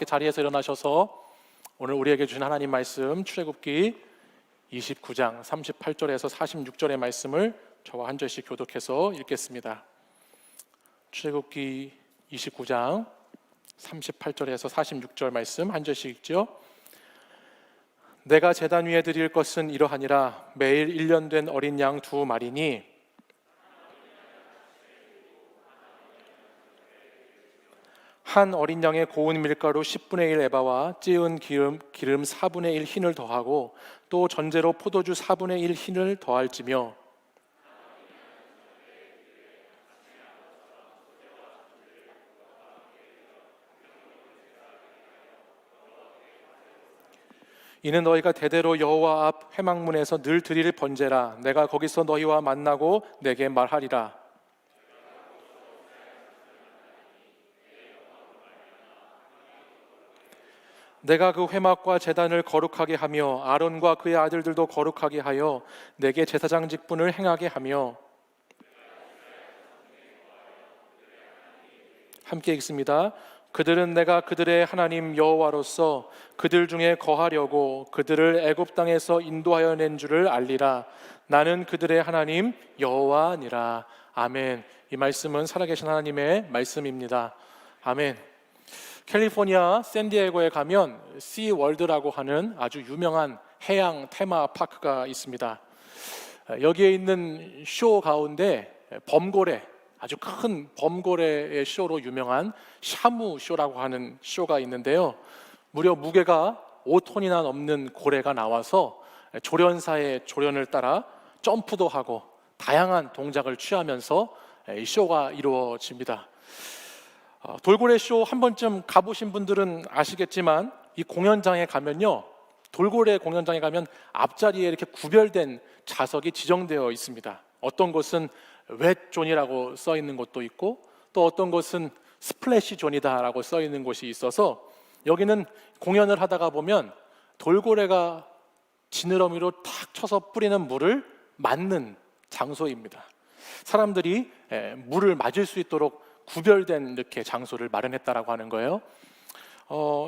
자리에서 일어나셔서 오늘 우리에게 주신 하나님 말씀 출애굽기 29장 38절에서 46절의 말씀을 저와 한 절씩 교독해서 읽겠습니다. 출애굽기 29장 38절에서 46절 말씀 한 절씩 읽죠. 내가 제단 위에 드릴 것은 이러하니라. 매일 1년 된 어린 양 2마리니 한 어린 양의 고운 밀가루 10분의 1 에바와 찌은 기름 4분의 1 흰을 더하고 또 전제로 포도주 4분의 1 흰을 더할지며 이는 너희가 대대로 여호와 앞 회막문에서 늘 드릴 번제라. 내가 거기서 너희와 만나고 내게 말하리라. 내가 그 회막과 제단을 거룩하게 하며 아론과 그의 아들들도 거룩하게 하여 내게 제사장 직분을 행하게 하며 함께 읽습니다. 그들은 내가 그들의 하나님 여호와로서 그들 중에 거하려고 그들을 애굽 땅에서 인도하여 낸 줄을 알리라. 나는 그들의 하나님 여호와니라. 아멘. 이 말씀은 살아계신 하나님의 말씀입니다. 아멘. 캘리포니아 샌디에고에 가면 시월드라고 하는 아주 유명한 해양 테마 파크가 있습니다. 여기에 있는 쇼 가운데 범고래, 아주 큰 범고래의 쇼로 유명한 샤무 쇼라고 하는 쇼가 있는데요. 무려 무게가 5톤이나 넘는 고래가 나와서 조련사의 조련을 따라 점프도 하고 다양한 동작을 취하면서 이 쇼가 이루어집니다. 돌고래 쇼 한 번쯤 가보신 분들은 아시겠지만 이 공연장에 가면요, 돌고래 공연장에 가면 앞자리에 이렇게 구별된 좌석이 지정되어 있습니다. 어떤 곳은 웻 존이라고 써 있는 곳도 있고 또 어떤 곳은 스플래시 존이다라고 써 있는 곳이 있어서 여기는 공연을 하다가 보면 돌고래가 지느러미로 탁 쳐서 뿌리는 물을 맞는 장소입니다. 사람들이 물을 맞을 수 있도록 구별된 이렇게 장소를 마련했다라고 하는 거예요.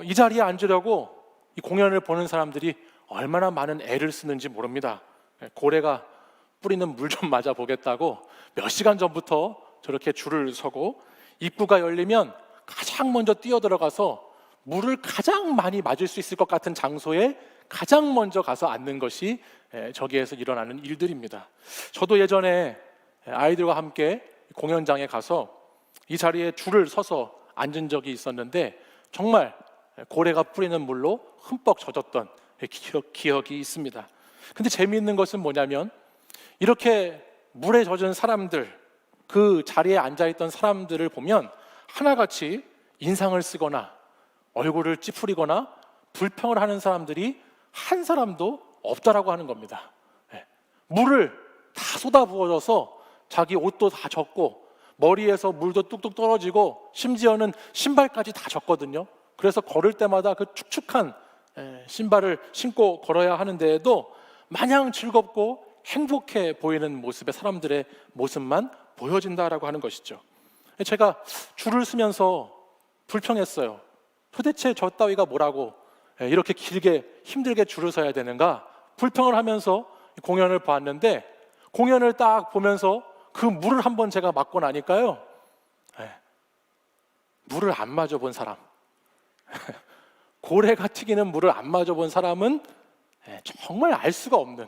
이 자리에 앉으려고 이 공연을 보는 사람들이 얼마나 많은 애를 쓰는지 모릅니다. 고래가 뿌리는 물 좀 맞아 보겠다고 몇 시간 전부터 저렇게 줄을 서고 입구가 열리면 가장 먼저 뛰어들어가서 물을 가장 많이 맞을 수 있을 것 같은 장소에 가장 먼저 가서 앉는 것이 저기에서 일어나는 일들입니다. 저도 예전에 아이들과 함께 공연장에 가서 이 자리에 줄을 서서 앉은 적이 있었는데 정말 고래가 뿌리는 물로 흠뻑 젖었던 기억이 있습니다. 근데 재미있는 것은 뭐냐면 이렇게 물에 젖은 사람들, 그 자리에 앉아있던 사람들을 보면 하나같이 인상을 쓰거나 얼굴을 찌푸리거나 불평을 하는 사람들이 한 사람도 없다라고 하는 겁니다. 물을 다 쏟아부어져서 자기 옷도 다 젖고 머리에서 물도 뚝뚝 떨어지고 심지어는 신발까지 다 젖거든요. 그래서 걸을 때마다 그 축축한 신발을 신고 걸어야 하는데도 마냥 즐겁고 행복해 보이는 모습의 사람들의 모습만 보여진다라고 하는 것이죠. 제가 줄을 서면서 불평했어요. 도대체 저 따위가 뭐라고 이렇게 길게 힘들게 줄을 서야 되는가 불평을 하면서 공연을 봤는데 공연을 딱 보면서 그 물을 한번 제가 맞고 나니까요, 물을 안 마셔본 사람, 고래가 튀기는 물을 안 마셔본 사람은 정말 알 수가 없는,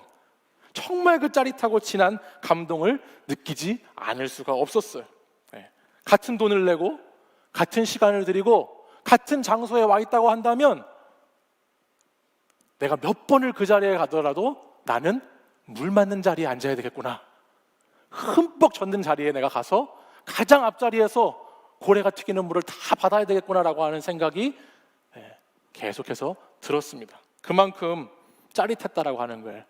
정말 그 짜릿하고 진한 감동을 느끼지 않을 수가 없었어요. 같은 돈을 내고 같은 시간을 들이고 같은 장소에 와 있다고 한다면 내가 몇 번을 그 자리에 가더라도 나는 물 맞는 자리에 앉아야 되겠구나, 흠뻑 젖는 자리에 내가 가서 가장 앞자리에서 고래가 튀기는 물을 다 받아야 되겠구나라고 하는 생각이 계속해서 들었습니다. 그만큼 짜릿했다라고 하는 거예요.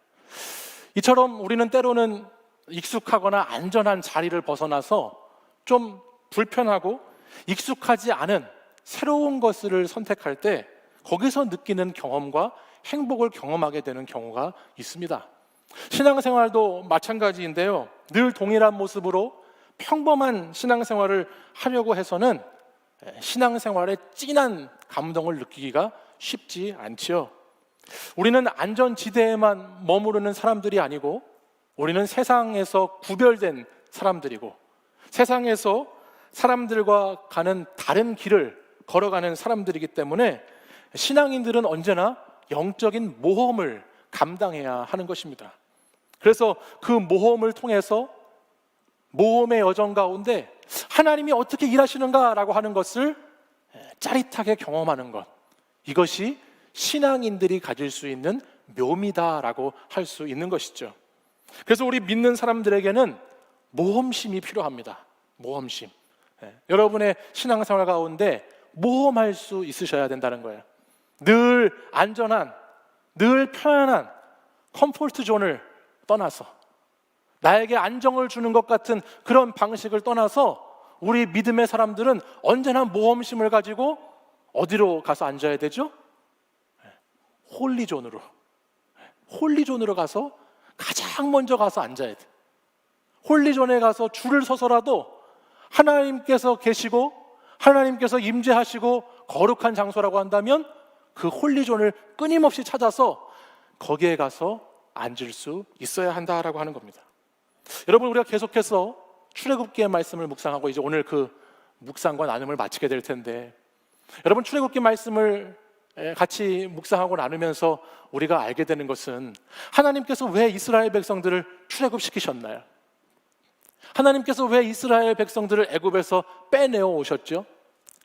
이처럼 우리는 때로는 익숙하거나 안전한 자리를 벗어나서 좀 불편하고 익숙하지 않은 새로운 것을 선택할 때 거기서 느끼는 경험과 행복을 경험하게 되는 경우가 있습니다. 신앙생활도 마찬가지인데요, 늘 동일한 모습으로 평범한 신앙생활을 하려고 해서는 신앙생활에 진한 감동을 느끼기가 쉽지 않지요. 우리는 안전지대에만 머무르는 사람들이 아니고 우리는 세상에서 구별된 사람들이고 세상에서 사람들과 가는 다른 길을 걸어가는 사람들이기 때문에 신앙인들은 언제나 영적인 모험을 감당해야 하는 것입니다. 그래서 그 모험을 통해서 모험의 여정 가운데 하나님이 어떻게 일하시는가라고 하는 것을 짜릿하게 경험하는 것, 이것이 신앙인들이 가질 수 있는 묘미다라고 할 수 있는 것이죠. 그래서 우리 믿는 사람들에게는 모험심이 필요합니다. 모험심. 여러분의 신앙생활 가운데 모험할 수 있으셔야 된다는 거예요. 늘 안전한, 늘 편안한 컴포트 존을 떠나서 나에게 안정을 주는 것 같은 그런 방식을 떠나서 우리 믿음의 사람들은 언제나 모험심을 가지고 어디로 가서 앉아야 되죠? 홀리존으로. 홀리존으로 가서 가장 먼저 가서 앉아야 돼. 홀리존에 가서 줄을 서서라도 하나님께서 계시고 하나님께서 임재하시고 거룩한 장소라고 한다면 그 홀리존을 끊임없이 찾아서 거기에 가서 앉을 수 있어야 한다라고 하는 겁니다. 여러분, 우리가 계속해서 출애굽기의 말씀을 묵상하고 이제 오늘 그 묵상과 나눔을 마치게 될 텐데, 여러분, 출애굽기 말씀을 같이 묵상하고 나누면서 우리가 알게 되는 것은 하나님께서 왜 이스라엘 백성들을 출애굽시키셨나요? 하나님께서 왜 이스라엘 백성들을 애굽에서 빼내어 오셨죠?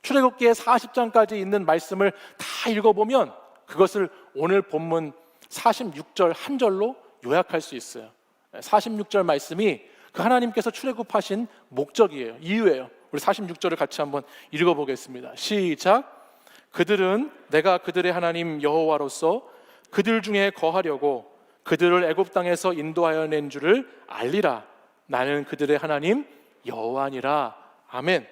출애굽기의 40장까지 있는 말씀을 다 읽어보면 그것을 오늘 본문 46절 한 절로 요약할 수 있어요. 46절 말씀이 그 하나님께서 출애굽하신 목적이에요. 이유예요. 우리 46절을 같이 한번 읽어보겠습니다. 시작. 그들은 내가 그들의 하나님 여호와로서 그들 중에 거하려고 그들을 애굽 땅에서 인도하여 낸 줄을 알리라. 나는 그들의 하나님 여호와니라. 아멘.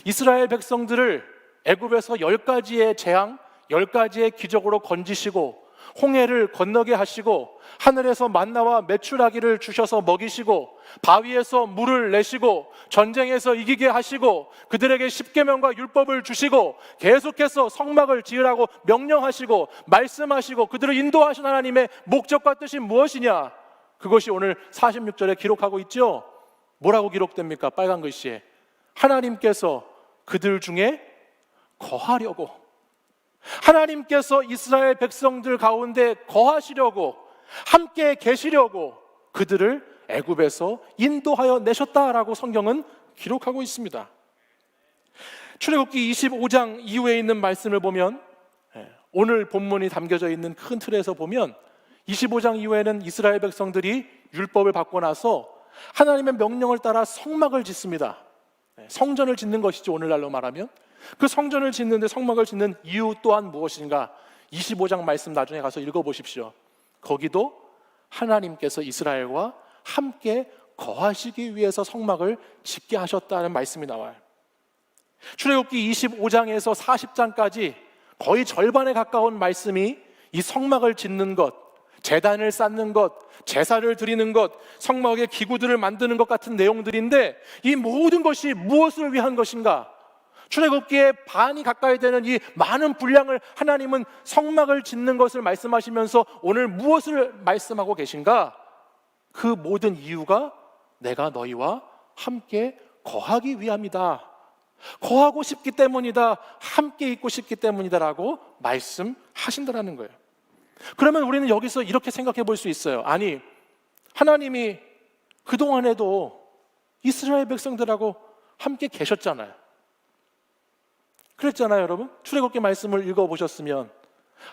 이스라엘 백성들을 애굽에서 10가지의 재앙, 10가지의 기적으로 건지시고 홍해를 건너게 하시고 하늘에서 만나와 메추라기를 주셔서 먹이시고 바위에서 물을 내시고 전쟁에서 이기게 하시고 그들에게 십계명과 율법을 주시고 계속해서 성막을 지으라고 명령하시고 말씀하시고 그들을 인도하신 하나님의 목적과 뜻이 무엇이냐? 그것이 오늘 46절에 기록하고 있죠. 뭐라고 기록됩니까? 빨간 글씨에 하나님께서 그들 중에 거하려고, 하나님께서 이스라엘 백성들 가운데 거하시려고, 함께 계시려고 그들을 애굽에서 인도하여 내셨다라고 성경은 기록하고 있습니다. 출애굽기 25장 이후에 있는 말씀을 보면, 오늘 본문이 담겨져 있는 큰 틀에서 보면 25장 이후에는 이스라엘 백성들이 율법을 받고 나서 하나님의 명령을 따라 성막을 짓습니다. 성전을 짓는 것이죠. 오늘날로 말하면 그 성전을 짓는데 성막을 짓는 이유 또한 무엇인가? 25장 말씀 나중에 가서 읽어보십시오. 거기도 하나님께서 이스라엘과 함께 거하시기 위해서 성막을 짓게 하셨다는 말씀이 나와요. 출애굽기 25장에서 40장까지 거의 절반에 가까운 말씀이 이 성막을 짓는 것, 제단을 쌓는 것, 제사를 드리는 것, 성막의 기구들을 만드는 것 같은 내용들인데 이 모든 것이 무엇을 위한 것인가? 출애굽기의 반이 가까이 되는 이 많은 분량을 하나님은 성막을 짓는 것을 말씀하시면서 오늘 무엇을 말씀하고 계신가? 그 모든 이유가 내가 너희와 함께 거하기 위함이다. 거하고 싶기 때문이다. 함께 있고 싶기 때문이다라고 말씀하신다라는 거예요. 그러면 우리는 여기서 이렇게 생각해 볼 수 있어요. 아니, 하나님이 그동안에도 이스라엘 백성들하고 함께 계셨잖아요. 그랬잖아요, 여러분. 출애굽기 말씀을 읽어보셨으면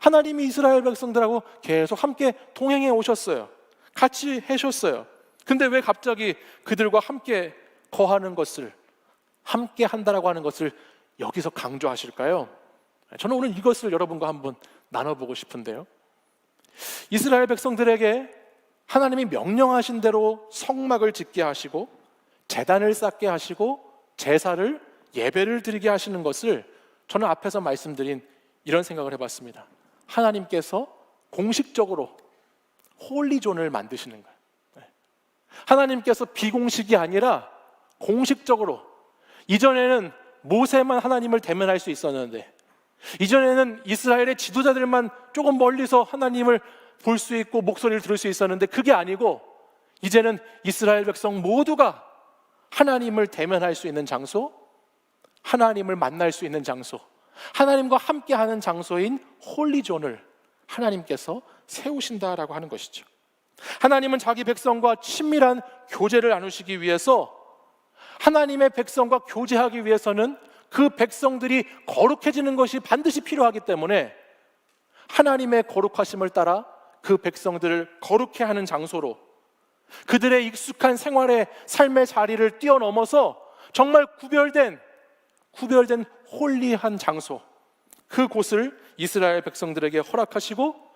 하나님이 이스라엘 백성들하고 계속 함께 동행해 오셨어요. 같이 하셨어요. 근데 왜 갑자기 그들과 함께 거하는 것을, 함께 한다라고 하는 것을 여기서 강조하실까요? 저는 오늘 이것을 여러분과 한번 나눠보고 싶은데요. 이스라엘 백성들에게 하나님이 명령하신 대로 성막을 짓게 하시고 제단을 쌓게 하시고 제사를, 예배를 드리게 하시는 것을 저는 앞에서 말씀드린 이런 생각을 해봤습니다. 하나님께서 공식적으로 홀리존을 만드시는 거예요. 하나님께서 비공식이 아니라 공식적으로, 이전에는 모세만 하나님을 대면할 수 있었는데, 이전에는 이스라엘의 지도자들만 조금 멀리서 하나님을 볼 수 있고 목소리를 들을 수 있었는데, 그게 아니고 이제는 이스라엘 백성 모두가 하나님을 대면할 수 있는 장소, 하나님을 만날 수 있는 장소, 하나님과 함께하는 장소인 홀리존을 하나님께서 세우신다라고 하는 것이죠. 하나님은 자기 백성과 친밀한 교제를 나누시기 위해서, 하나님의 백성과 교제하기 위해서는 그 백성들이 거룩해지는 것이 반드시 필요하기 때문에 하나님의 거룩하심을 따라 그 백성들을 거룩해 하는 장소로, 그들의 익숙한 생활의 삶의 자리를 뛰어넘어서 정말 구별된 홀리한 장소, 그곳을 이스라엘 백성들에게 허락하시고,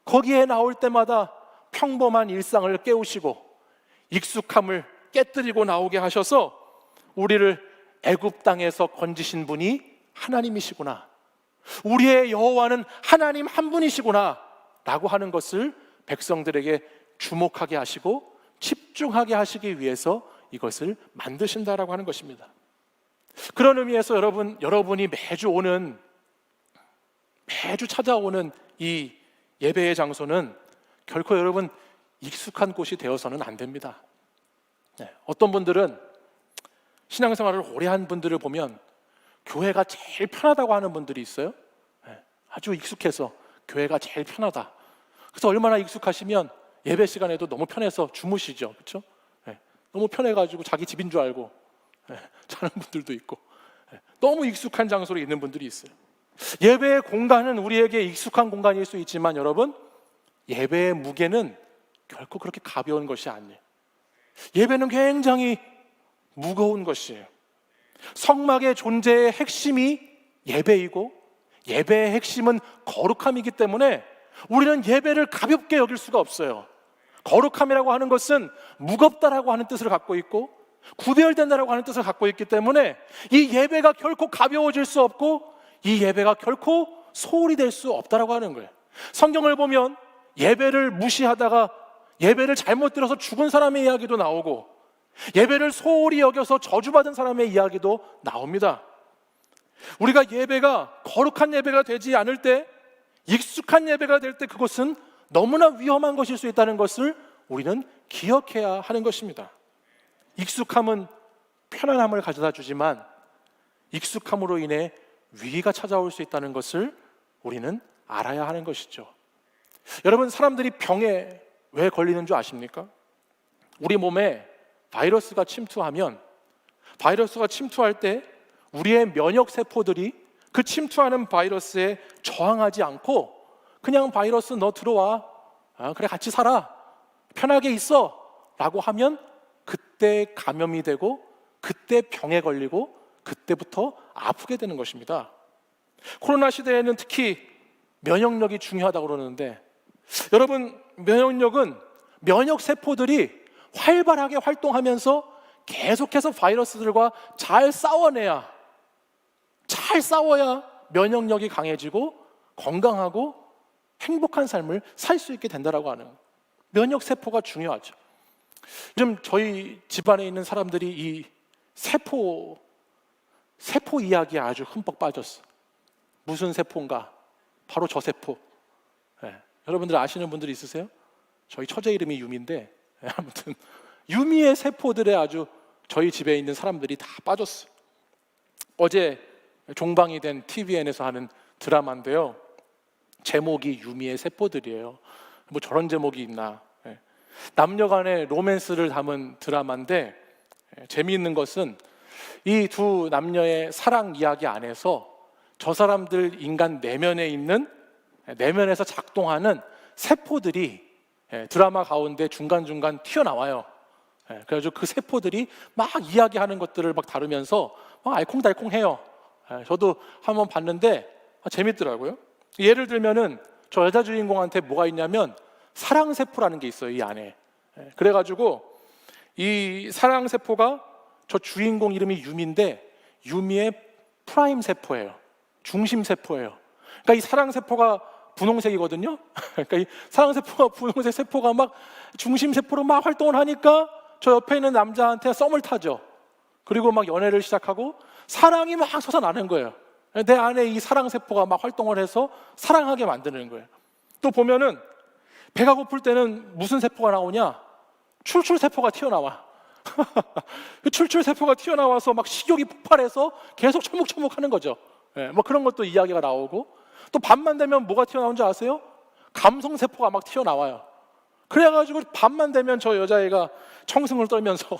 거기에 나올 때마다 평범한 일상을 깨우시고 익숙함을 깨뜨리고 나오게 하셔서 우리를 애굽 땅에서 건지신 분이 하나님이시구나, 우리의 여호와는 하나님 한 분이시구나 라고 하는 것을 백성들에게 주목하게 하시고 집중하게 하시기 위해서 이것을 만드신다라고 하는 것입니다. 그런 의미에서 여러분이 매주 찾아오는 이 예배의 장소는 결코 여러분 익숙한 곳이 되어서는 안 됩니다. 어떤 분들은 신앙생활을 오래 한 분들을 보면 교회가 제일 편하다고 하는 분들이 있어요. 아주 익숙해서 교회가 제일 편하다. 그래서 얼마나 익숙하시면 예배 시간에도 너무 편해서 주무시죠, 그렇죠? 너무 편해가지고 자기 집인 줄 알고 자는 분들도 있고, 너무 익숙한 장소로 있는 분들이 있어요. 예배의 공간은 우리에게 익숙한 공간일 수 있지만 여러분, 예배의 무게는 결코 그렇게 가벼운 것이 아니에요. 예배는 굉장히 무거운 것이에요. 성막의 존재의 핵심이 예배이고, 예배의 핵심은 거룩함이기 때문에 우리는 예배를 가볍게 여길 수가 없어요. 거룩함이라고 하는 것은 무겁다라고 하는 뜻을 갖고 있고 구별된다라고 하는 뜻을 갖고 있기 때문에 이 예배가 결코 가벼워질 수 없고, 이 예배가 결코 소홀히 될 수 없다라고 하는 거예요. 성경을 보면 예배를 무시하다가 예배를 잘못 들어서 죽은 사람의 이야기도 나오고, 예배를 소홀히 여겨서 저주받은 사람의 이야기도 나옵니다. 우리가 예배가 거룩한 예배가 되지 않을 때, 익숙한 예배가 될 때 그것은 너무나 위험한 것일 수 있다는 것을 우리는 기억해야 하는 것입니다. 익숙함은 편안함을 가져다 주지만 익숙함으로 인해 위기가 찾아올 수 있다는 것을 우리는 알아야 하는 것이죠. 여러분, 사람들이 병에 왜 걸리는 줄 아십니까? 우리 몸에 바이러스가 침투하면, 바이러스가 침투할 때 우리의 면역세포들이 그 침투하는 바이러스에 저항하지 않고 그냥 바이러스 너 들어와, 그래 같이 살아, 편하게 있어 라고 하면 그때 감염이 되고 그때 병에 걸리고 그때부터 아프게 되는 것입니다. 코로나 시대에는 특히 면역력이 중요하다고 그러는데, 여러분, 면역력은 면역세포들이 활발하게 활동하면서 계속해서 바이러스들과 잘 싸워야 면역력이 강해지고 건강하고 행복한 삶을 살 수 있게 된다라고 하는, 면역세포가 중요하죠. 요즘 저희 집안에 있는 사람들이 이 세포 이야기에 아주 흠뻑 빠졌어. 무슨 세포인가? 바로 저 세포. 여러분들 아시는 분들 있으세요? 저희 처제 이름이 유미인데, 아무튼 유미의 세포들에 아주 저희 집에 있는 사람들이 다 빠졌어. 어제 종방이 된 TVN에서 하는 드라마인데요, 제목이 유미의 세포들이에요. 뭐 저런 제목이 있나. 남녀 간의 로맨스를 담은 드라마인데, 재미있는 것은 이 두 남녀의 사랑 이야기 안에서 저 사람들 인간 내면에서 작동하는 세포들이 드라마 가운데 중간중간 튀어나와요. 그래가지고 그 세포들이 막 이야기하는 것들을 막 다루면서 막 알콩달콩해요. 저도 한번 봤는데 재밌더라고요. 예를 들면은 저 여자 주인공한테 뭐가 있냐면 사랑세포라는 게 있어요, 이 안에. 그래가지고 이 사랑세포가 저 주인공 이름이 유미인데 유미의 프라임 세포예요. 중심 세포예요. 그러니까 이 사랑세포가 분홍색이거든요. 그러니까 이 사랑세포가 분홍색 세포가 막 중심 세포로 막 활동을 하니까 저 옆에 있는 남자한테 썸을 타죠. 그리고 막 연애를 시작하고 사랑이 막 솟아나는 거예요. 내 안에 이 사랑세포가 막 활동을 해서 사랑하게 만드는 거예요. 또 보면은 배가 고플 때는 무슨 세포가 나오냐? 출출세포가 튀어나와. 출출세포가 튀어나와서 막 식욕이 폭발해서 계속 처묵처묵 하는 거죠. 뭐 그런 것도 이야기가 나오고, 또 밤만 되면 뭐가 튀어나오는 줄 아세요? 감성세포가 막 튀어나와요. 그래가지고 밤만 되면 저 여자애가 청승을 떨면서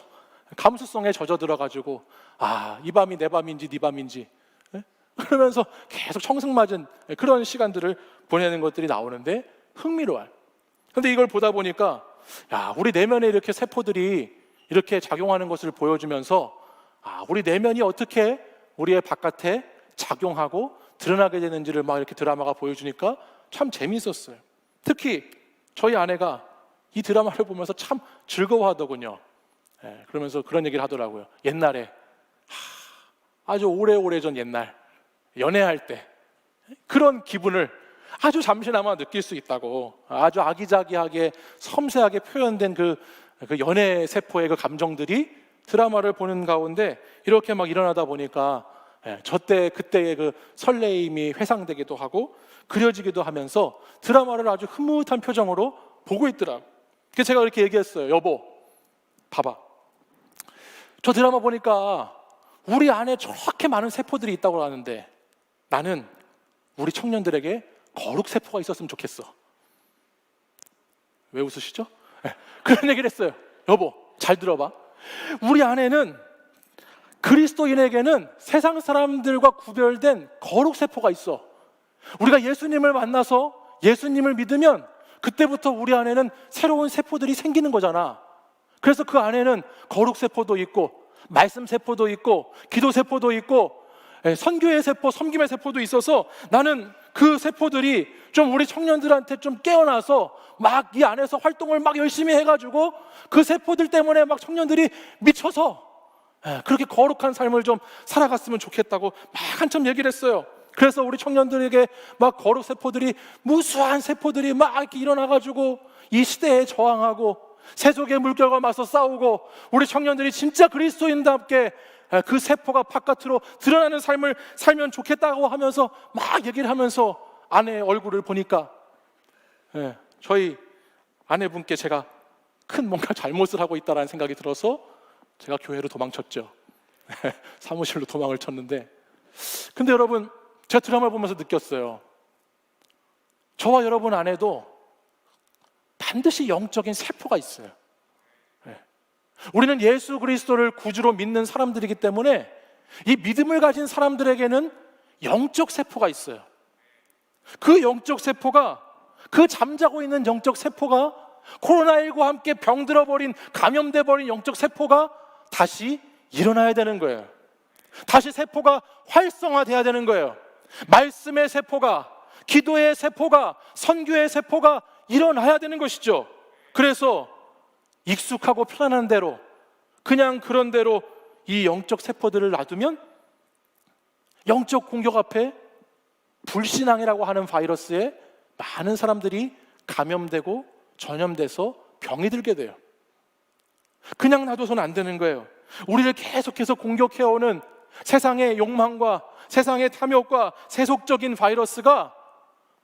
감수성에 젖어들어가지고 이 밤이 내 밤인지 네 밤인지 그러면서 계속 청승맞은 그런 시간들을 보내는 것들이 나오는데 흥미로워요. 근데 이걸 보다 보니까 우리 내면에 이렇게 세포들이 이렇게 작용하는 것을 보여주면서 우리 내면이 어떻게 우리의 바깥에 작용하고 드러나게 되는지를 막 이렇게 드라마가 보여주니까 참 재미있었어요. 특히 저희 아내가 이 드라마를 보면서 참 즐거워하더군요. 그러면서 그런 얘기를 하더라고요. 옛날에 아주 오래전 옛날 연애할 때 그런 기분을 아주 잠시나마 느낄 수 있다고, 아주 아기자기하게 섬세하게 표현된 그 연애 세포의 그 감정들이 드라마를 보는 가운데 이렇게 막 일어나다 보니까 그때의 그 설레임이 회상되기도 하고 그려지기도 하면서 드라마를 아주 흐뭇한 표정으로 보고 있더라고요. 그래서 제가 이렇게 얘기했어요. 여보, 봐봐. 저 드라마 보니까 우리 안에 저렇게 많은 세포들이 있다고 하는데 나는 우리 청년들에게 거룩세포가 있었으면 좋겠어. 왜 웃으시죠? 그런 얘기를 했어요. 여보, 잘 들어봐. 우리 안에는 그리스도인에게는 세상 사람들과 구별된 거룩세포가 있어. 우리가 예수님을 만나서 예수님을 믿으면 그때부터 우리 안에는 새로운 세포들이 생기는 거잖아. 그래서 그 안에는 거룩세포도 있고 말씀세포도 있고 기도세포도 있고 선교의 세포, 섬김의 세포도 있어서 나는 그 세포들이 좀 우리 청년들한테 좀 깨어나서 막 이 안에서 활동을 막 열심히 해가지고 그 세포들 때문에 막 청년들이 미쳐서 그렇게 거룩한 삶을 좀 살아갔으면 좋겠다고 막 한참 얘기를 했어요. 그래서 우리 청년들에게 막 거룩 세포들이, 무수한 세포들이 막 이렇게 일어나가지고 이 시대에 저항하고 세속의 물결과 맞서 싸우고 우리 청년들이 진짜 그리스도인답게 그 세포가 바깥으로 드러나는 삶을 살면 좋겠다고 하면서 막 얘기를 하면서 아내의 얼굴을 보니까 저희 아내분께 제가 큰 뭔가 잘못을 하고 있다는 생각이 들어서 제가 교회로 도망쳤죠. 사무실로 도망을 쳤는데, 근데 여러분, 제가 드라마를 보면서 느꼈어요. 저와 여러분 안에도 반드시 영적인 세포가 있어요. 우리는 예수 그리스도를 구주로 믿는 사람들이기 때문에 이 믿음을 가진 사람들에게는 영적 세포가 있어요. 그 영적 세포가, 그 잠자고 있는 영적 세포가 코로나19와 함께 병들어버린, 감염돼버린 영적 세포가 다시 일어나야 되는 거예요. 다시 세포가 활성화돼야 되는 거예요. 말씀의 세포가, 기도의 세포가, 선교의 세포가 일어나야 되는 것이죠. 그래서 익숙하고 편안한 대로, 그냥 그런 대로 이 영적 세포들을 놔두면 영적 공격 앞에 불신앙이라고 하는 바이러스에 많은 사람들이 감염되고 전염돼서 병이 들게 돼요. 그냥 놔둬서는 안 되는 거예요. 우리를 계속해서 공격해오는 세상의 욕망과 세상의 탐욕과 세속적인 바이러스가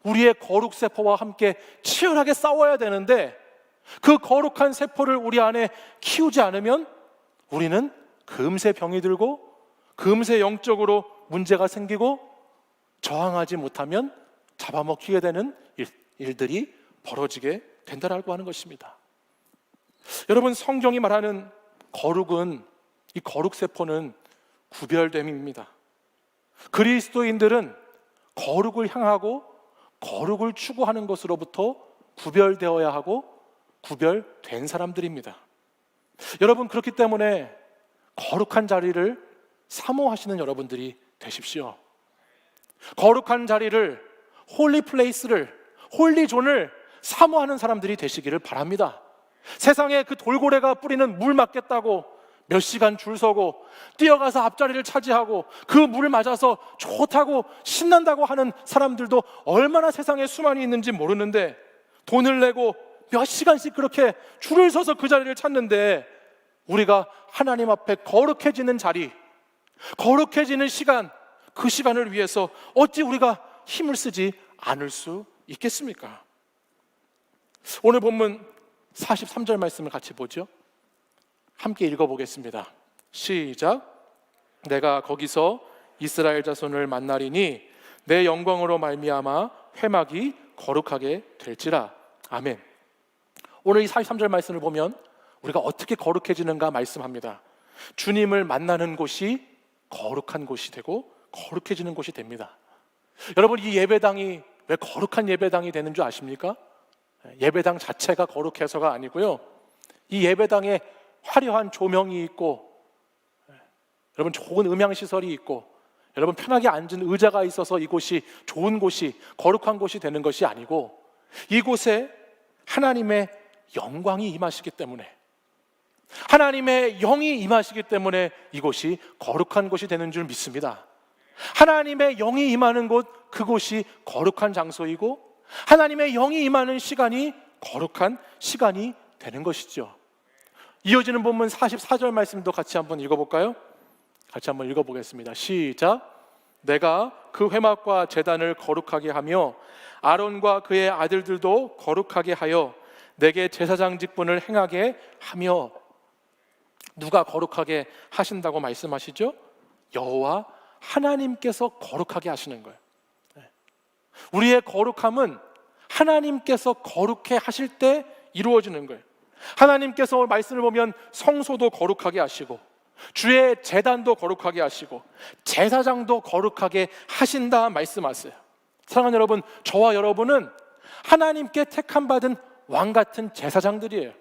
우리의 거룩 세포와 함께 치열하게 싸워야 되는데, 그 거룩한 세포를 우리 안에 키우지 않으면 우리는 금세 병이 들고 금세 영적으로 문제가 생기고 저항하지 못하면 잡아먹히게 되는 일들이 벌어지게 된다라고 하는 것입니다. 여러분, 성경이 말하는 거룩은, 이 거룩 세포는 구별됨입니다. 그리스도인들은 거룩을 향하고 거룩을 추구하는 것으로부터 구별되어야 하고 구별된 사람들입니다. 여러분, 그렇기 때문에 거룩한 자리를 사모하시는 여러분들이 되십시오. 거룩한 자리를, 홀리 플레이스를, 홀리 존을 사모하는 사람들이 되시기를 바랍니다. 세상에 그 돌고래가 뿌리는 물 맞겠다고 몇 시간 줄 서고 뛰어가서 앞자리를 차지하고 그 물을 맞아서 좋다고 신난다고 하는 사람들도 얼마나 세상에 수많이 있는지 모르는데, 돈을 내고 몇 시간씩 그렇게 줄을 서서 그 자리를 찾는데 우리가 하나님 앞에 거룩해지는 자리, 거룩해지는 시간, 그 시간을 위해서 어찌 우리가 힘을 쓰지 않을 수 있겠습니까? 오늘 본문 43절 말씀을 같이 보죠. 함께 읽어보겠습니다. 시작. 내가 거기서 이스라엘 자손을 만나리니 내 영광으로 말미암아 회막이 거룩하게 될지라. 아멘. 오늘 이 43절 말씀을 보면 우리가 어떻게 거룩해지는가 말씀합니다. 주님을 만나는 곳이 거룩한 곳이 되고 거룩해지는 곳이 됩니다. 여러분, 이 예배당이 왜 거룩한 예배당이 되는 줄 아십니까? 예배당 자체가 거룩해서가 아니고요, 이 예배당에 화려한 조명이 있고, 여러분 좋은 음향시설이 있고, 여러분 편하게 앉은 의자가 있어서 이곳이 좋은 곳이, 거룩한 곳이 되는 것이 아니고, 이곳에 하나님의 영광이 임하시기 때문에, 하나님의 영이 임하시기 때문에 이곳이 거룩한 곳이 되는 줄 믿습니다. 하나님의 영이 임하는 곳, 그곳이 거룩한 장소이고, 하나님의 영이 임하는 시간이 거룩한 시간이 되는 것이죠. 이어지는 본문 44절 말씀도 같이 한번 읽어볼까요? 같이 한번 읽어보겠습니다. 시작. 내가 그 회막과 제단을 거룩하게 하며 아론과 그의 아들들도 거룩하게 하여 내게 제사장 직분을 행하게 하며. 누가 거룩하게 하신다고 말씀하시죠? 여호와 하나님께서 거룩하게 하시는 거예요. 우리의 거룩함은 하나님께서 거룩해 하실 때 이루어지는 거예요. 하나님께서 말씀을 보면 성소도 거룩하게 하시고, 주의 제단도 거룩하게 하시고, 제사장도 거룩하게 하신다 말씀하세요. 사랑하는 여러분, 저와 여러분은 하나님께 택함 받은 왕 같은 제사장들이에요.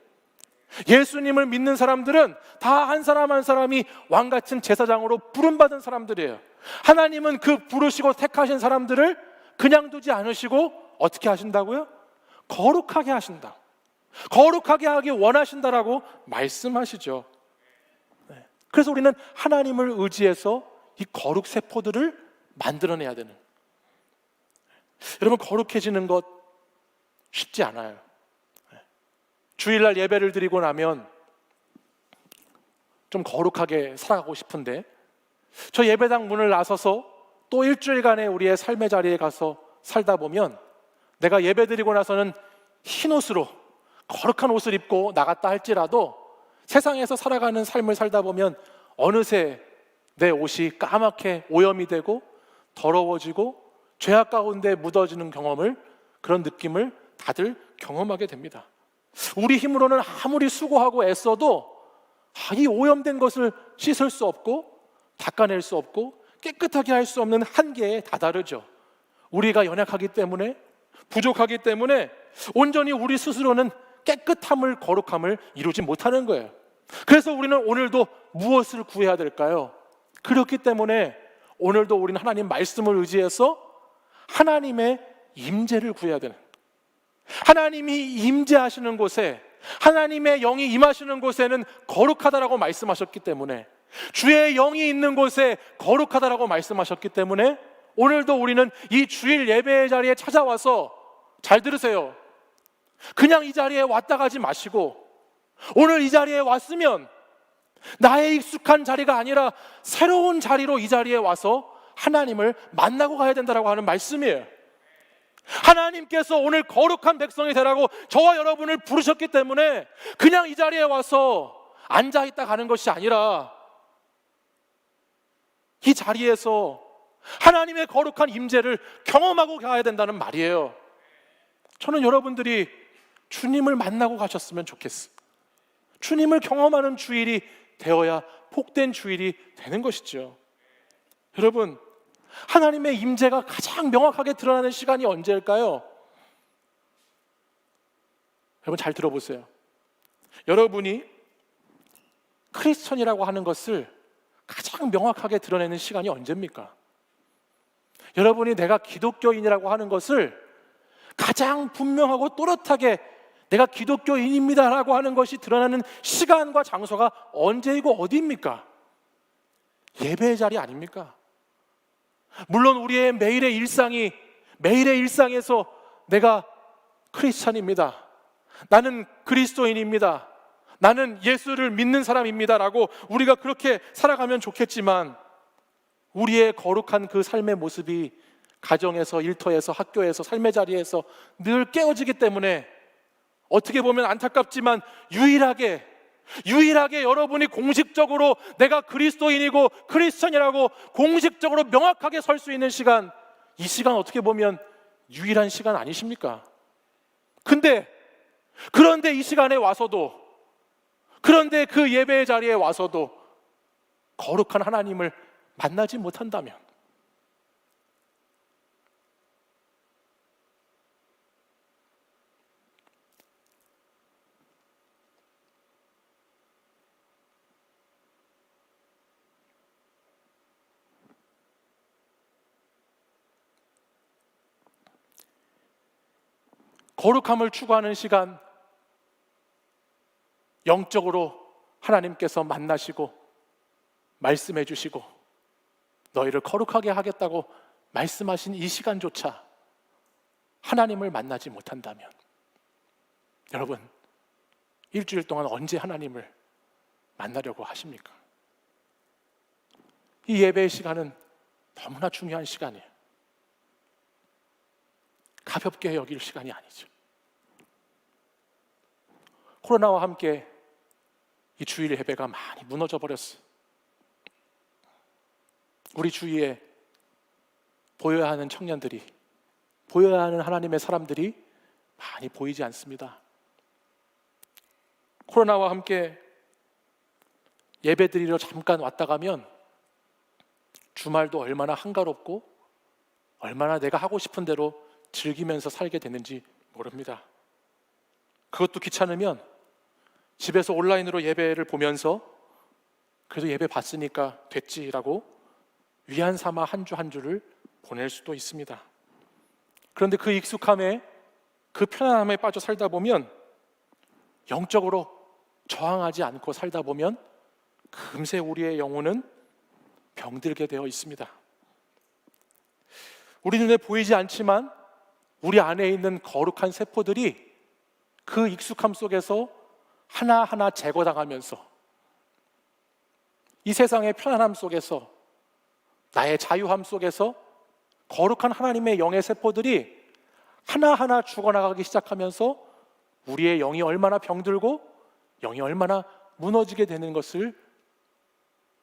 예수님을 믿는 사람들은 다 한 사람 한 사람이 왕 같은 제사장으로 부름받은 사람들이에요. 하나님은 그 부르시고 택하신 사람들을 그냥 두지 않으시고 어떻게 하신다고요? 거룩하게 하신다. 거룩하게 하기 원하신다라고 말씀하시죠. 그래서 우리는 하나님을 의지해서 이 거룩 세포들을 만들어내야 되는, 여러분 거룩해지는 것 쉽지 않아요. 주일날 예배를 드리고 나면 좀 거룩하게 살아가고 싶은데, 저 예배당 문을 나서서 또 일주일간의 우리의 삶의 자리에 가서 살다 보면, 내가 예배 드리고 나서는 흰 옷으로 거룩한 옷을 입고 나갔다 할지라도 세상에서 살아가는 삶을 살다 보면 어느새 내 옷이 까맣게 오염이 되고 더러워지고 죄악 가운데 묻어지는 경험을, 그런 느낌을 다들 경험하게 됩니다. 우리 힘으로는 아무리 수고하고 애써도 이 오염된 것을 씻을 수 없고 닦아낼 수 없고 깨끗하게 할 수 없는 한계에 다다르죠. 우리가 연약하기 때문에, 부족하기 때문에 온전히 우리 스스로는 깨끗함을, 거룩함을 이루지 못하는 거예요. 그래서 우리는 오늘도 무엇을 구해야 될까요? 그렇기 때문에 오늘도 우리는 하나님 말씀을 의지해서 하나님의 임재를 구해야 되는, 하나님이 임재하시는 곳에, 하나님의 영이 임하시는 곳에는 거룩하다라고 말씀하셨기 때문에, 주의 영이 있는 곳에 거룩하다라고 말씀하셨기 때문에, 오늘도 우리는 이 주일 예배의 자리에 찾아와서, 잘 들으세요, 그냥 이 자리에 왔다 가지 마시고, 오늘 이 자리에 왔으면 나의 익숙한 자리가 아니라 새로운 자리로 이 자리에 와서 하나님을 만나고 가야 된다라고 하는 말씀이에요. 하나님께서 오늘 거룩한 백성이 되라고 저와 여러분을 부르셨기 때문에 그냥 이 자리에 와서 앉아있다 가는 것이 아니라 이 자리에서 하나님의 거룩한 임재를 경험하고 가야 된다는 말이에요. 저는 여러분들이 주님을 만나고 가셨으면 좋겠어요. 주님을 경험하는 주일이 되어야 복된 주일이 되는 것이죠. 여러분, 하나님의 임재가 가장 명확하게 드러나는 시간이 언제일까요? 여러분 잘 들어보세요. 여러분이 크리스천이라고 하는 것을 가장 명확하게 드러내는 시간이 언제입니까? 여러분이 내가 기독교인이라고 하는 것을 가장 분명하고 또렷하게 내가 기독교인입니다라고 하는 것이 드러나는 시간과 장소가 언제이고 어디입니까? 예배의 자리 아닙니까? 물론 우리의 매일의 일상에서 내가 크리스찬입니다, 나는 그리스도인입니다, 나는 예수를 믿는 사람입니다라고 우리가 그렇게 살아가면 좋겠지만 우리의 거룩한 그 삶의 모습이 가정에서, 일터에서, 학교에서, 삶의 자리에서 늘 깨어지기 때문에 어떻게 보면 안타깝지만 유일하게 여러분이 공식적으로 내가 그리스도인이고 크리스천이라고 공식적으로 명확하게 설 수 있는 시간, 이 시간 어떻게 보면 유일한 시간 아니십니까? 그런데 이 시간에 와서도, 그런데 그 예배의 자리에 와서도 거룩한 하나님을 만나지 못한다면, 거룩함을 추구하는 시간, 영적으로 하나님께서 만나시고 말씀해 주시고 너희를 거룩하게 하겠다고 말씀하신 이 시간조차 하나님을 만나지 못한다면, 여러분 일주일 동안 언제 하나님을 만나려고 하십니까? 이 예배의 시간은 너무나 중요한 시간이에요. 가볍게 여길 시간이 아니죠. 코로나와 함께 이 주일 예배가 많이 무너져 버렸어요. 우리 주위에 보여야 하는 청년들이, 보여야 하는 하나님의 사람들이 많이 보이지 않습니다. 코로나와 함께 예배 드리러 잠깐 왔다 가면 주말도 얼마나 한가롭고 얼마나 내가 하고 싶은 대로 즐기면서 살게 되는지 모릅니다. 그것도 귀찮으면 집에서 온라인으로 예배를 보면서 그래도 예배 봤으니까 됐지라고 위안 삼아 한 주 한 주를 보낼 수도 있습니다. 그런데 그 익숙함에, 그 편안함에 빠져 살다 보면, 영적으로 저항하지 않고 살다 보면 금세 우리의 영혼은 병들게 되어 있습니다. 우리 눈에 보이지 않지만 우리 안에 있는 거룩한 세포들이 그 익숙함 속에서 하나하나 제거당하면서 이 세상의 편안함 속에서, 나의 자유함 속에서 거룩한 하나님의 영의 세포들이 하나하나 죽어나가기 시작하면서 우리의 영이 얼마나 병들고 영이 얼마나 무너지게 되는 것을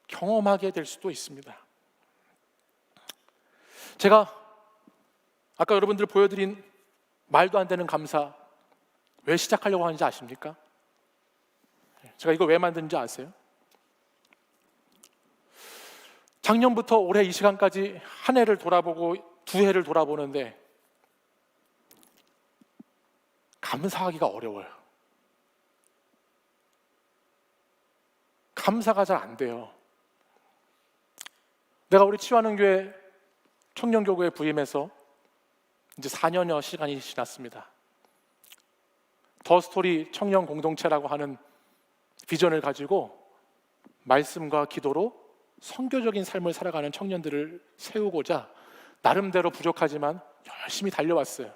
경험하게 될 수도 있습니다. 제가 아까 여러분들 보여드린 말도 안 되는 감사, 왜 시작하려고 하는지 아십니까? 제가 이거 왜 만드는지 아세요? 작년부터 올해 이 시간까지 한 해를 돌아보고 두 해를 돌아보는데 감사하기가 어려워요. 감사가 잘 안 돼요. 내가 우리 치유하는교회 청년교구에 부임해서 이제 4년여 시간이 지났습니다. 더 스토리 청년 공동체라고 하는 비전을 가지고 말씀과 기도로 선교적인 삶을 살아가는 청년들을 세우고자 나름대로 부족하지만 열심히 달려왔어요.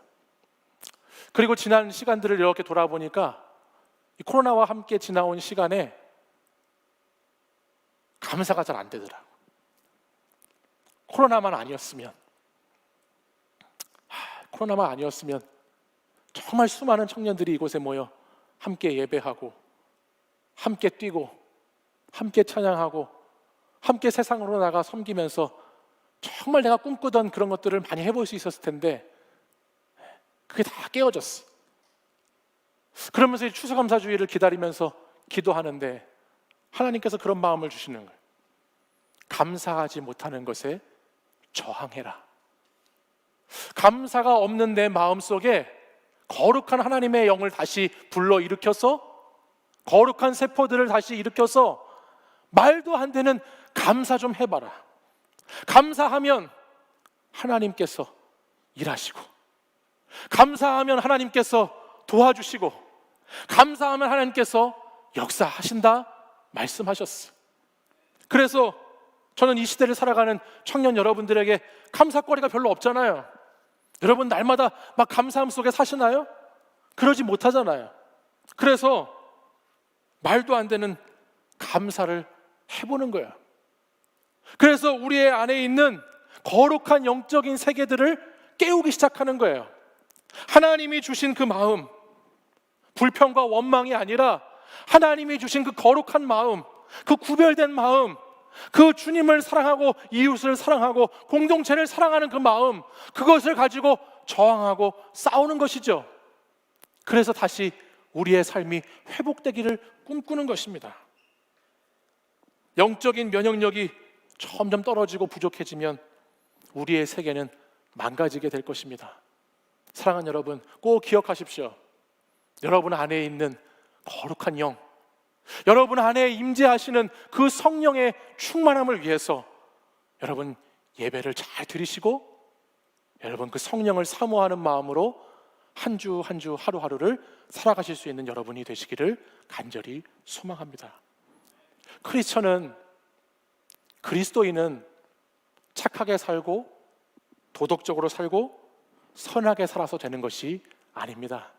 그리고 지난 시간들을 이렇게 돌아보니까 이 코로나와 함께 지나온 시간에 감사가 잘 안 되더라고요. 코로나만 아니었으면 정말 수많은 청년들이 이곳에 모여 함께 예배하고 함께 뛰고 함께 찬양하고 함께 세상으로 나가 섬기면서 정말 내가 꿈꾸던 그런 것들을 많이 해볼 수 있었을 텐데 그게 다 깨어졌어. 그러면서 이 추수감사주의를 기다리면서 기도하는데 하나님께서 그런 마음을 주시는 거예요. 감사하지 못하는 것에 저항해라. 감사가 없는 내 마음속에 거룩한 하나님의 영을 다시 불러일으켜서 거룩한 세포들을 다시 일으켜서 말도 안 되는 감사 좀 해봐라. 감사하면 하나님께서 일하시고, 감사하면 하나님께서 도와주시고, 감사하면 하나님께서 역사하신다 말씀하셨어. 그래서 저는 이 시대를 살아가는 청년 여러분들에게 감사거리가 별로 없잖아요. 여러분 날마다 막 감사함 속에 사시나요? 그러지 못하잖아요. 그래서 말도 안 되는 감사를 해보는 거예요. 그래서 우리의 안에 있는 거룩한 영적인 세계들을 깨우기 시작하는 거예요. 하나님이 주신 그 마음, 불평과 원망이 아니라 하나님이 주신 그 거룩한 마음, 그 구별된 마음, 그 주님을 사랑하고 이웃을 사랑하고 공동체를 사랑하는 그 마음, 그것을 가지고 저항하고 싸우는 것이죠. 그래서 다시 우리의 삶이 회복되기를 꿈꾸는 것입니다. 영적인 면역력이 점점 떨어지고 부족해지면 우리의 세계는 망가지게 될 것입니다. 사랑하는 여러분, 꼭 기억하십시오. 여러분 안에 있는 거룩한 영, 여러분 안에 임재하시는 그 성령의 충만함을 위해서 여러분 예배를 잘 드리시고 여러분 그 성령을 사모하는 마음으로 한 주 한 주 하루하루를 살아가실 수 있는 여러분이 되시기를 간절히 소망합니다. 크리스천은, 그리스도인은 착하게 살고 도덕적으로 살고 선하게 살아서 되는 것이 아닙니다.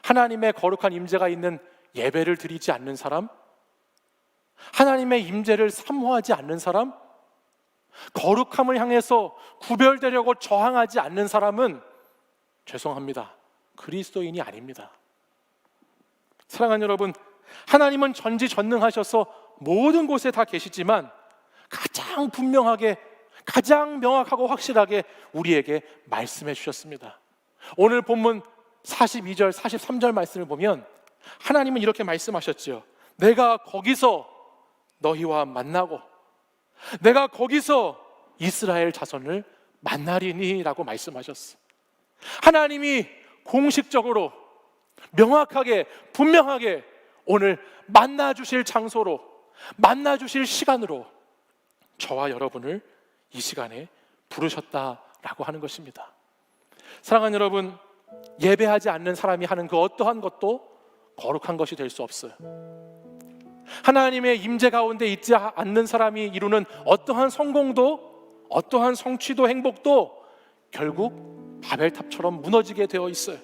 하나님의 거룩한 임재가 있는 예배를 드리지 않는 사람, 하나님의 임재를 사모하지 않는 사람, 거룩함을 향해서 구별되려고 저항하지 않는 사람은 죄송합니다, 그리스도인이 아닙니다. 사랑하는 여러분, 하나님은 전지전능하셔서 모든 곳에 다 계시지만 가장 분명하게, 가장 명확하고 확실하게 우리에게 말씀해 주셨습니다. 오늘 본문 42절, 43절 말씀을 보면 하나님은 이렇게 말씀하셨죠. 내가 거기서 너희와 만나고 내가 거기서 이스라엘 자손을 만나리니 라고 말씀하셨어. 하나님이 공식적으로 명확하게 분명하게 오늘 만나주실 장소로, 만나주실 시간으로 저와 여러분을 이 시간에 부르셨다라고 하는 것입니다. 사랑하는 여러분, 예배하지 않는 사람이 하는 그 어떠한 것도 거룩한 것이 될 수 없어요. 하나님의 임재 가운데 있지 않는 사람이 이루는 어떠한 성공도, 어떠한 성취도, 행복도 결국 바벨탑처럼 무너지게 되어 있어요.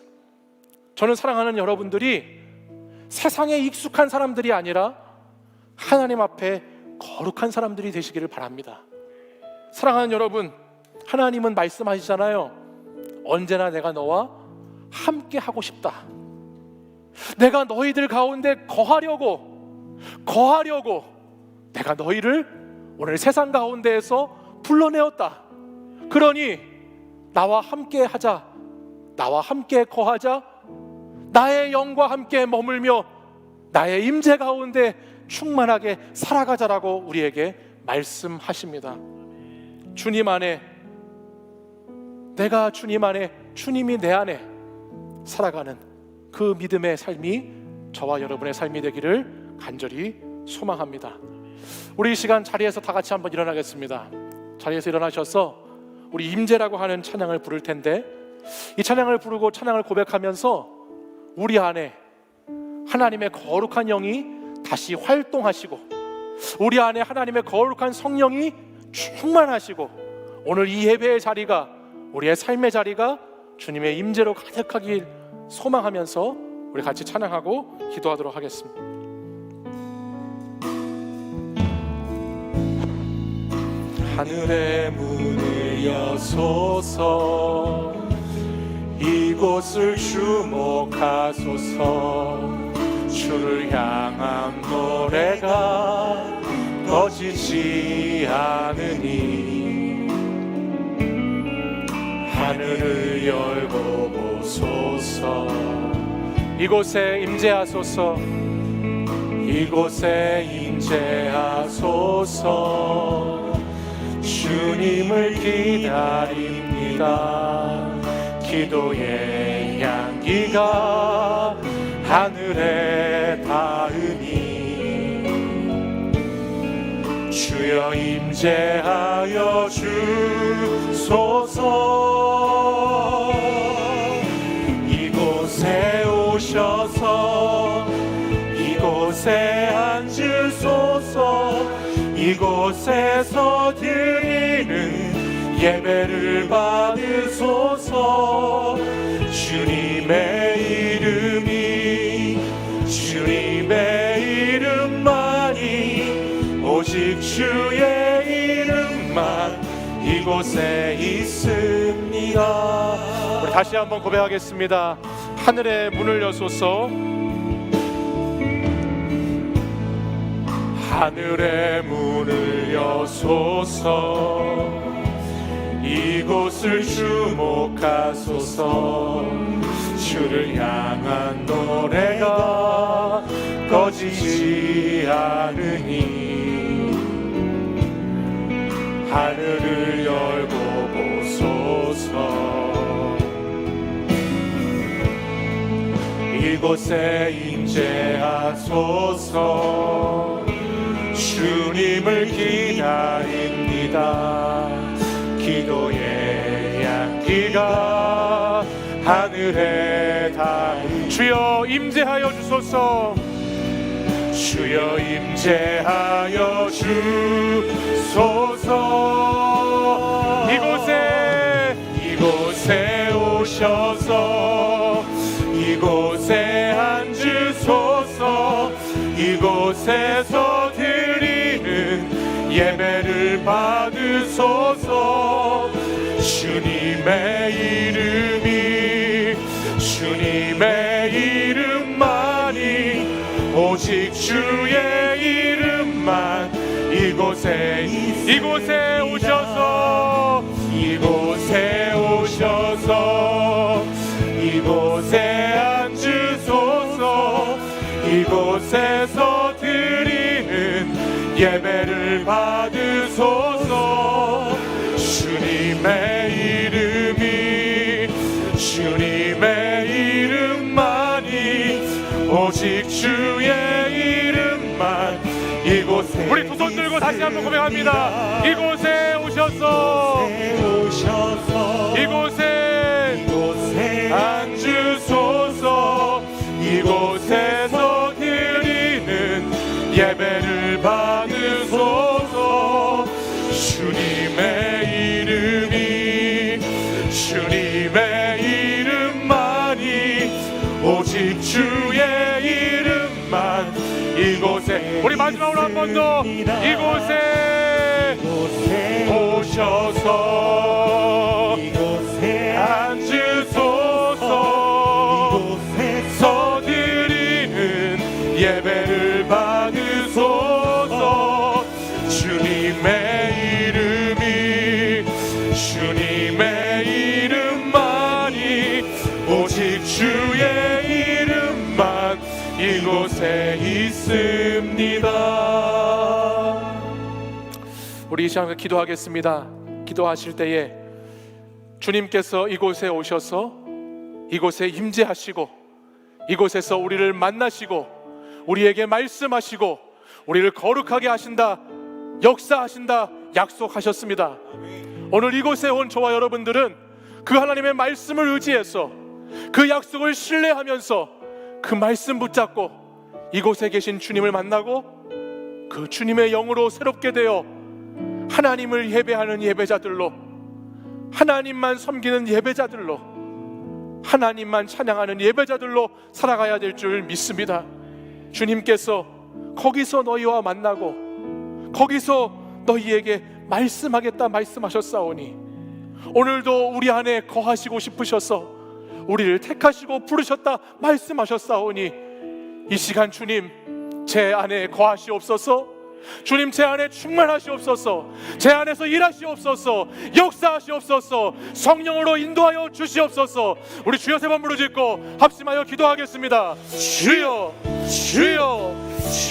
저는 사랑하는 여러분들이 세상에 익숙한 사람들이 아니라 하나님 앞에 거룩한 사람들이 되시기를 바랍니다. 사랑하는 여러분, 하나님은 말씀하시잖아요. 언제나 내가 너와 함께 하고 싶다. 내가 너희들 가운데 거하려고 내가 너희를 오늘 세상 가운데에서 불러내었다. 그러니 나와 함께 하자, 나와 함께 거하자, 나의 영과 함께 머물며 나의 임재 가운데 충만하게 살아가자라고 우리에게 말씀하십니다. 주님 안에, 내가 주님 안에, 주님이 내 안에 살아가는 그 믿음의 삶이 저와 여러분의 삶이 되기를 간절히 소망합니다. 우리 이 시간 자리에서 다 같이 한번 일어나겠습니다. 자리에서 일어나셔서 우리 임재라고 하는 찬양을 부를 텐데, 이 찬양을 부르고 찬양을 고백하면서 우리 안에 하나님의 거룩한 영이 다시 활동하시고 우리 안에 하나님의 거룩한 성령이 충만하시고 오늘 이 예배의 자리가, 우리의 삶의 자리가 주님의 임재로 가득하길 소망하면서 우리 같이 찬양하고 기도하도록 하겠습니다. 하늘의 문을 여소서, 이곳을 주목하소서. 주를 향한 노래가 꺼지지 않으니 하늘을 열고 보소서. 이곳에 임재하소서, 이곳에 임재하소서. 주님을 기다립니다. 기도의 향기가 하늘에 닿으니 주여 임재하여 주소서. 이곳에 오셔서 이곳에 앉으소서. 이곳에서 드리는 예배를 받으소서. 주님의 이름이, 주님의 이곳에 있습니다. 우리 다시 한번 고백하겠습니다. 하늘의 문을 여소서, 하늘의 문을 여소서, 이곳을 주목하소서. 주를 향한 노래가 꺼지지 않으니 하늘을 열고 보소서. 이곳에 임재하소서. 주님을 기다립니다. 기도의 향기가 하늘에 닿으니 주여 임재하여 주소서. 주여 임재하여 주소서. 이곳에 오셔서 이곳에 앉으소서. 이곳에서 드리는 예배를 받으소서. 주님의 이름만이 오직 주의 이름만 이곳에 오셔서 이곳에 앉으소서. 이곳에서 드리는 예배를 받으소서. 주님의 이름만이 오직 주의 이름만 이곳에 우리 두 손 들고 다시 한번 고백합니다. 이곳에 오셔서 이곳에 앉으소서. 이곳에서 드리는 예배를 받으소서. 주님의 이름만이 오직 주의 이름만 이곳에 우리 마지막으로 한 번 더 이곳에 오셔서 앉으소서. 드리는 예배를 받으소서. 주님의 이름만이 오직 주의 이름만 이곳에 있습니다. 우리 이 시간에 기도하겠습니다. 기도하실 때에 주님께서 이곳에 오셔서 이곳에 임재하시고 이곳에서 우리를 만나시고 우리에게 말씀하시고 우리를 거룩하게 하신다, 역사하신다 약속하셨습니다. 오늘 이곳에 온 저와 여러분들은 그 하나님의 말씀을 의지해서 그 약속을 신뢰하면서 그 말씀 붙잡고 이곳에 계신 주님을 만나고 그 주님의 영으로 새롭게 되어 하나님을 예배하는 예배자들로, 하나님만 섬기는 예배자들로, 하나님만 찬양하는 예배자들로 살아가야 될 줄 믿습니다. 주님께서 거기서 너희와 만나고 거기서 너희에게 말씀하겠다 말씀하셨사오니 오늘도 우리 안에 거하시고 싶으셔서 우리를 택하시고 부르셨다 말씀하셨사오니 이 시간 주님 제 안에 거하시옵소서. 주님 제 안에 충만하시옵소서. 제 안에서 일하시옵소서. 역사하시옵소서. 성령으로 인도하여 주시옵소서. 우리 주여 세 번 부르짖고 합심하여 기도하겠습니다. 주여 주여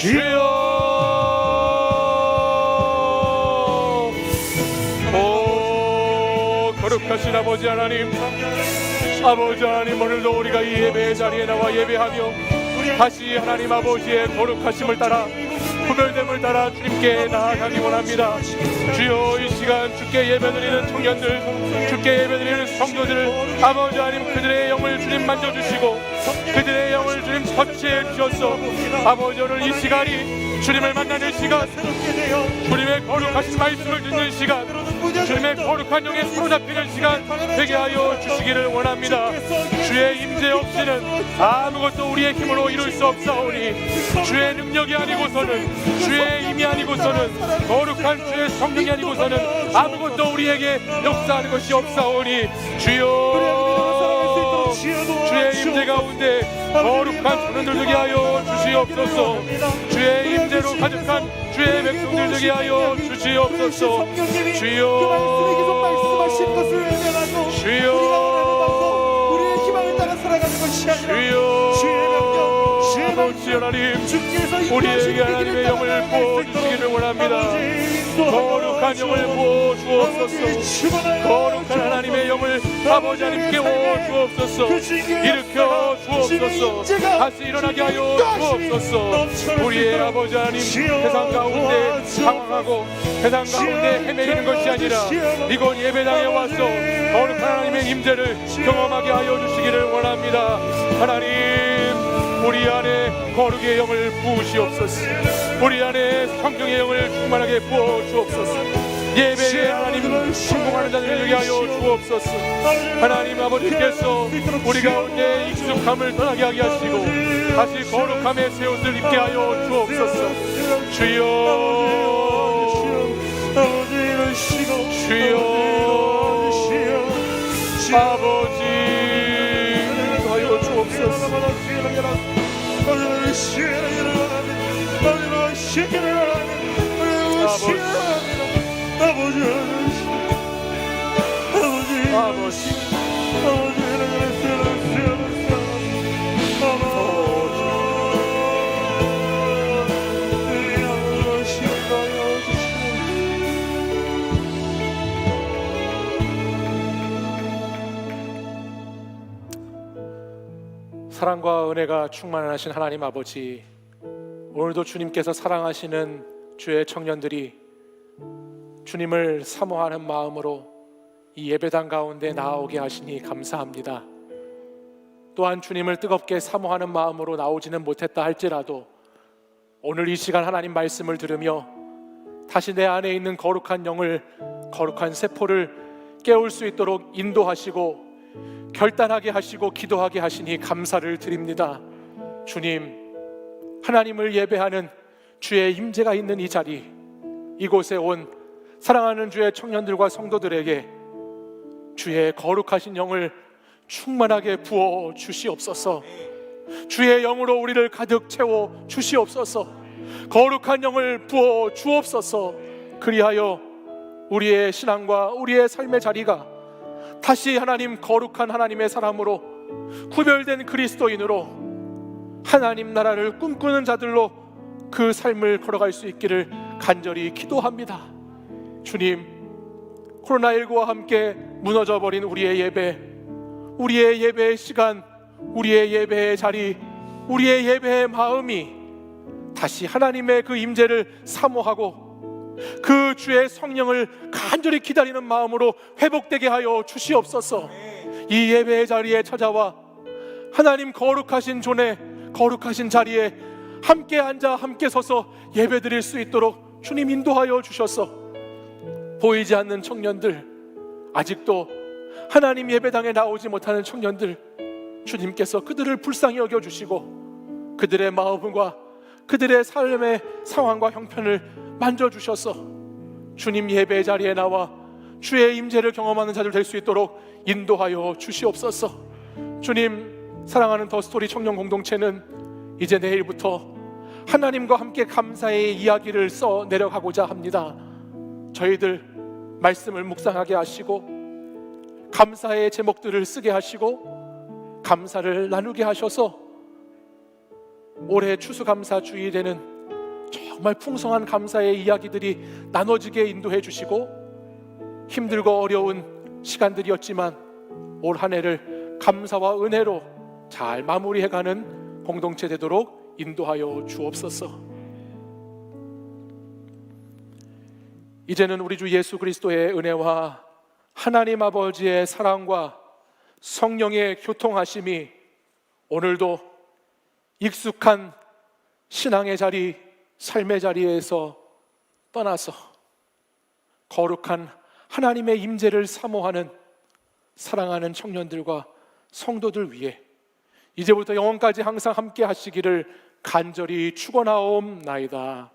주여. 오 거룩하신 아버지 하나님, 아버지 하나님, 오늘도 우리가 이 예배의 자리에 나와 예배하며 다시 하나님 아버지의 거룩하심을 따라 구별됨을 따라 주님께 나아가기 원합니다. 주여 이 시간 주께 예배드리는 청년들, 주께 예배드리는 성도들, 아버지 하나님 그들의 영을 주님 만져주시고 그들의 영을 주님 터치해 주셔서 아버지 오늘 이 시간이 주님을 만나는 시간, 주님의 거룩하신 말씀을 듣는 시간, 주님의 거룩한 영에 사로잡히는 시간 되게 하여 주시기를 원합니다. 주의 임재 없이는 아무것도 우리의 힘으로 이룰 수 없사오니 주의 능력이 아니고서는 주의 힘이 아니고서는 거룩한 주의 성령이 아니고서는 아무것도 우리에게 역사하는 것이 없사오니 주여 주의 임재 가운데 거룩한 손을 들게 하여 주시옵소서. 주의 임재로 가득한 주의 백성들 되게 하여 주시옵소서. 주여 주여 우리의 희망을 따라 살아가는 것이 아니라 주의 명령 아버지 하나님, 우리에게 하나님의 영을 부어주시기를 원합니다. 거룩한 영을 부어주옵소서. 거룩한 하나님의 영을 아버지 하나님 깨워주옵소서. 일으켜 주옵소서. 다시 일어나게 하여 주옵소서. 우리의 아버지 하나님, 세상 가운데 방황하고 세상 가운데 헤매이는 것이 아니라 이곳 예배당에 와서 거룩한 하나님의 임재를 경험하게 하여 주시기를 원합니다. 하나님, 우리 안에 거룩의 영을 부으시옵소서. 우리 안에 성령의 영을 충만하게 부어 주옵소서. 예배에 하나님 성공하는 자들을 되게 하여 주옵소서. 하나님 아버지께서 우리 가운데 익숙함을 떠나게 하게 하시고 다시 거룩함의 새 옷을 입게 하여 주옵소서. 주여 주여 아버지 하여 주옵소서. 사랑과 은혜가 충만하신 하나님 아버지, 오늘도 주님께서 사랑하시는 주의 청년들이 주님을 사모하는 마음으로 이 예배당 가운데 나오게 하시니 감사합니다. 또한 주님을 뜨겁게 사모하는 마음으로 나오지는 못했다 할지라도 오늘 이 시간 하나님 말씀을 들으며 다시 내 안에 있는 거룩한 영을, 거룩한 세포를 깨울 수 있도록 인도하시고 결단하게 하시고 기도하게 하시니 감사를 드립니다. 주님, 하나님을 예배하는 주의 임재가 있는 이 자리, 이곳에 온 사랑하는 주의 청년들과 성도들에게 주의 거룩하신 영을 충만하게 부어 주시옵소서. 주의 영으로 우리를 가득 채워 주시옵소서. 거룩한 영을 부어 주옵소서. 그리하여 우리의 신앙과 우리의 삶의 자리가 다시 하나님 거룩한 하나님의 사람으로 구별된 그리스도인으로 하나님 나라를 꿈꾸는 자들로 그 삶을 걸어갈 수 있기를 간절히 기도합니다. 주님, 코로나19와 함께 무너져버린 우리의 예배, 우리의 예배의 시간, 우리의 예배의 자리, 우리의 예배의 마음이 다시 하나님의 그 임재를 사모하고 그 주의 성령을 간절히 기다리는 마음으로 회복되게 하여 주시옵소서. 이 예배의 자리에 찾아와 하나님 거룩하신 존에, 거룩하신 자리에 함께 앉아 함께 서서 예배드릴 수 있도록 주님 인도하여 주셔서 보이지 않는 청년들, 아직도 하나님 예배당에 나오지 못하는 청년들, 주님께서 그들을 불쌍히 여겨주시고 그들의 마음과 그들의 삶의 상황과 형편을 만져주셔서 주님 예배 자리에 나와 주의 임재를 경험하는 자들 될 수 있도록 인도하여 주시옵소서. 주님, 사랑하는 더스토리 청년 공동체는 이제 내일부터 하나님과 함께 감사의 이야기를 써 내려가고자 합니다. 저희들 말씀을 묵상하게 하시고 감사의 제목들을 쓰게 하시고 감사를 나누게 하셔서 올해 추수감사 주일에는 정말 풍성한 감사의 이야기들이 나눠지게 인도해 주시고 힘들고 어려운 시간들이었지만 올 한 해를 감사와 은혜로 잘 마무리해가는 공동체 되도록 인도하여 주옵소서. 이제는 우리 주 예수 그리스도의 은혜와 하나님 아버지의 사랑과 성령의 교통하심이 오늘도 익숙한 신앙의 자리, 삶의 자리에서 떠나서 거룩한 하나님의 임재를 사모하는 사랑하는 청년들과 성도들 위해 이제부터 영원까지 항상 함께 하시기를 간절히 축원하옵나이다.